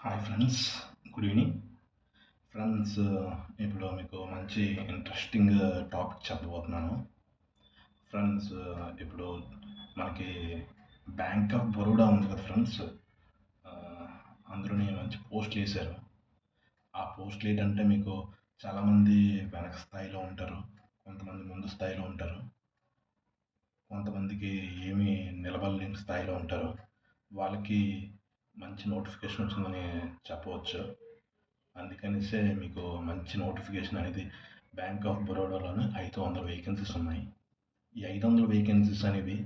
Hi friends, good evening friends. ఇప్పుడు మీకు మంచి ఇంట్రెస్టింగ్ టాపిక్ చెప్పబోతున్నాను ఫ్రెండ్స్. ఇప్పుడు మనకి బ్యాంక్ ఆఫ్ బరోడా ఉంది కదా ఫ్రెండ్స్. అందులోని మంచి పోస్టులు వేశారు. ఆ పోస్టులు ఏంటంటే మీకు చాలామంది వెనక స్థాయిలో ఉంటారు, కొంతమంది ముందు స్థాయిలో ఉంటారు, కొంతమందికి ఏమీ నిలబడలేని స్థాయిలో ఉంటారు. వాళ్ళకి మంచి నోటిఫికేషన్ వచ్చిందని చెప్పవచ్చు. అందుకనిసే మీకు మంచి నోటిఫికేషన్ అనేది బ్యాంక్ ఆఫ్ బరోడాలోనే 500 వేకెన్సీస్ ఉన్నాయి. ఈ 500 వేకెన్సీస్ అనేవి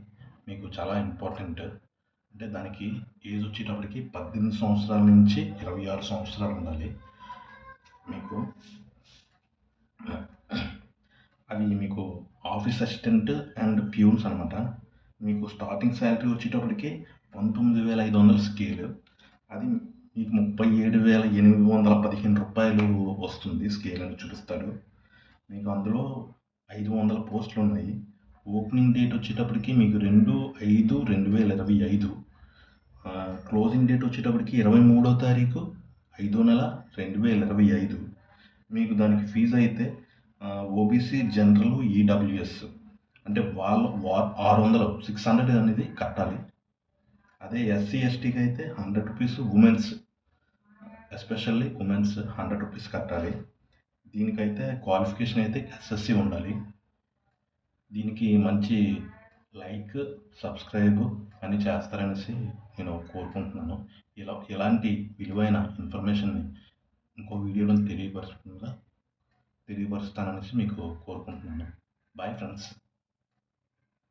మీకు చాలా ఇంపార్టెంట్. అంటే దానికి ఏజ్ వచ్చేటప్పటికి 18 సంవత్సరాల నుంచి 26 సంవత్సరాలు ఉండాలి మీకు. అవి మీకు ఆఫీస్ అసిస్టెంట్ అండ్ ప్యూన్స్ అనమాట. మీకు స్టార్టింగ్ శాలరీ వచ్చేటప్పటికి 19,500 స్కేల్. అది మీకు 37,815 రూపాయలు వస్తుంది స్కేల్ అని చూపిస్తాడు మీకు. అందులో 500 పోస్టులు ఉన్నాయి. ఓపెనింగ్ డేట్ వచ్చేటప్పటికి మీకు 2/5/2025. క్లోజింగ్ డేట్ వచ్చేటప్పటికి 23వ తారీఖు 5వ నెల 2025. మీకు దానికి ఫీజు అయితే ఓబీసీ జనరల్ ఈడబ్ల్యూఎస్ అంటే వాళ్ళు 600 అనేది కట్టాలి. అదే ఎస్సీ ఎస్టీకి అయితే 100 rupees, women's especially women's 100 rupees కట్టాలి. దీనికైతే క్వాలిఫికేషన్ అయితే ఎస్ఎస్సి ఉండాలి. దీనికి మంచి లైక్, సబ్స్క్రైబ్ అని చేస్తారనేసి నేను కోరుకుంటున్నాను. ఇలాంటి విలువైన ఇన్ఫర్మేషన్ని ఇంకో వీడియోలో తెలియపరుస్తాననేసి మీకు కోరుకుంటున్నాను. Bye friends.